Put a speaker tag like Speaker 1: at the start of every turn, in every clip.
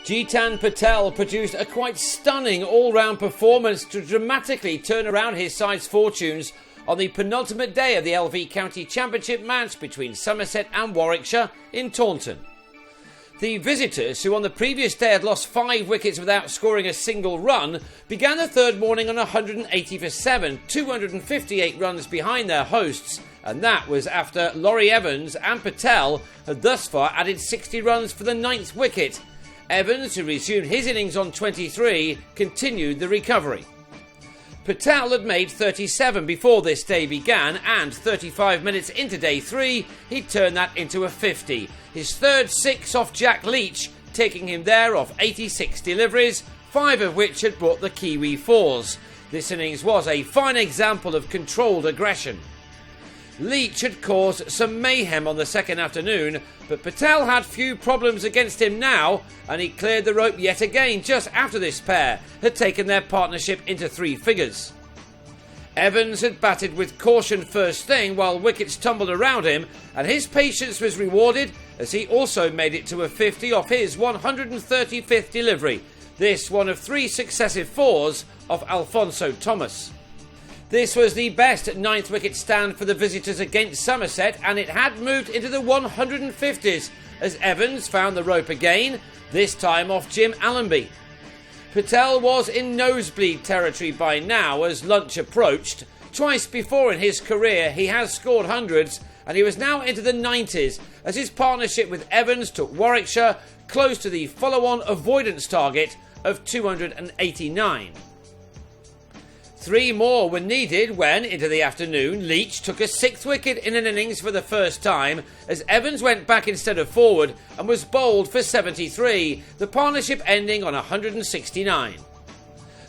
Speaker 1: Jitan Patel produced a quite stunning all-round performance to dramatically turn around his side's fortunes on the penultimate day of the LV County Championship match between Somerset and Warwickshire in Taunton. The visitors, who on the previous day had lost 5 wickets without scoring a single run, began the third morning on 180 for 7, 258 runs behind their hosts, and that was after Laurie Evans and Patel had thus far added 60 runs for the 9th wicket. Evans, who resumed his innings on 23, continued the recovery. Patel had made 37 before this day began, and 35 minutes into day 3, he turned that into a 50. His third 6 off Jack Leach, taking him there off 86 deliveries, 5 of which had brought the Kiwi 4s. This innings was a fine example of controlled aggression. Leach had caused some mayhem on the second afternoon, but Patel had few problems against him now, and he cleared the rope yet again just after this pair had taken their partnership into 3 figures. Evans had batted with caution first thing while wickets tumbled around him, and his patience was rewarded as he also made it to a 50 off his 135th delivery, this one of 3 successive 4s off Alfonso Thomas. This was the best 9th wicket stand for the visitors against Somerset, and it had moved into the 150s as Evans found the rope again, this time off Jim Allenby. Patel was in nosebleed territory by now as lunch approached. Twice before in his career he has scored hundreds, and he was now into the 90s as his partnership with Evans took Warwickshire close to the follow-on avoidance target of 289. 3 more were needed when, into the afternoon, Leach took a 6th wicket in an innings for the first time as Evans went back instead of forward and was bowled for 73, the partnership ending on 169.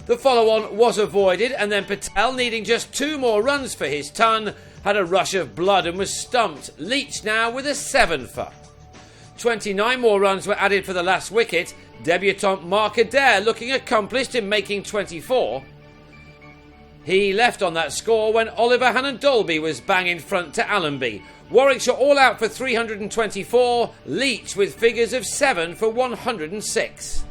Speaker 1: The follow-on was avoided, and then Patel, needing just 2 more runs for his ton, had a rush of blood and was stumped, Leach now with a 7 for. 29 more runs were added for the last wicket, debutant Mark Adair looking accomplished in making 24. He left on that score when Oliver Hannon-Dolby was bang in front to Allenby. Warwickshire all out for 324, Leach with figures of 7 for 106.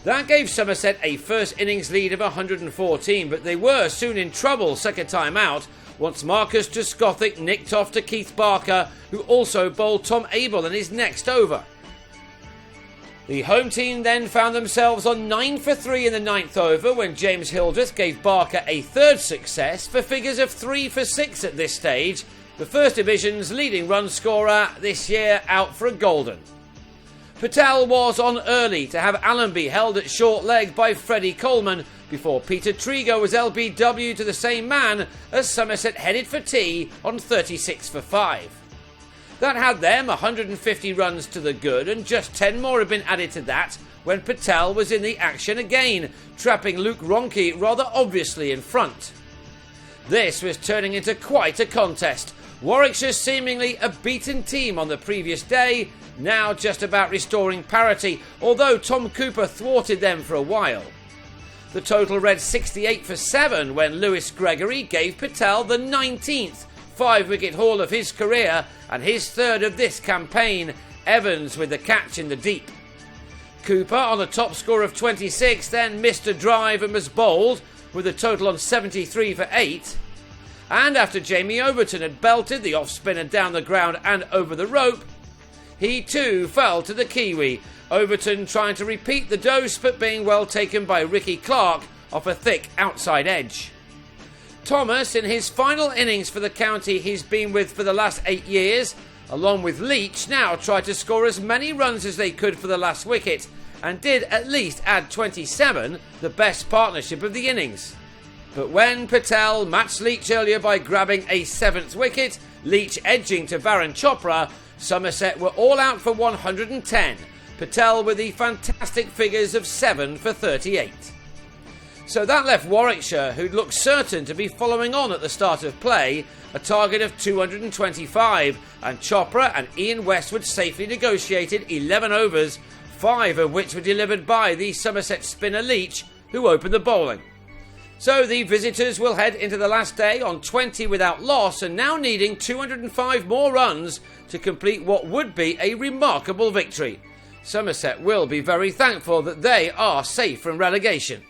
Speaker 1: That gave Somerset a first innings lead of 114, but they were soon in trouble second time out once Marcus Trescothick nicked off to Keith Barker, who also bowled Tom Abel in his next over. The home team then found themselves on 9 for 3 in the 9th over when James Hildreth gave Barker a third success for figures of 3 for 6 at this stage, the First Division's leading run scorer this year out for a golden. Patel was on early to have Allenby held at short leg by Freddie Coleman before Peter Trigo was LBW to the same man as Somerset headed for tea on 36 for 5. That had them 150 runs to the good, and just 10 more had been added to that when Patel was in the action again, trapping Luke Ronke rather obviously in front. This was turning into quite a contest. Warwickshire, seemingly a beaten team on the previous day, now just about restoring parity, although Tom Cooper thwarted them for a while. The total read 68 for 7 when Lewis Gregory gave Patel the 19th 5-wicket haul of his career and his third of this campaign, Evans with the catch in the deep. Cooper, on a top score of 26, then missed a drive and was bowled with a total on 73 for 8. And after Jamie Overton had belted the off-spinner down the ground and over the rope, he too fell to the Kiwi, Overton trying to repeat the dose but being well taken by Ricky Clark off a thick outside edge. Thomas, in his final innings for the county he's been with for the last 8 years, along with Leach, now tried to score as many runs as they could for the last wicket, and did at least add 27, the best partnership of the innings. But when Patel matched Leach earlier by grabbing a 7th wicket, Leach edging to Varun Chopra, Somerset were all out for 110, Patel with the fantastic figures of 7 for 38. So that left Warwickshire, who'd looked certain to be following on at the start of play, a target of 225, and Chopra and Ian Westwood safely negotiated 11 overs, 5 of which were delivered by the Somerset spinner Leach, who opened the bowling. So the visitors will head into the last day on 20 without loss, and now needing 205 more runs to complete what would be a remarkable victory. Somerset will be very thankful that they are safe from relegation.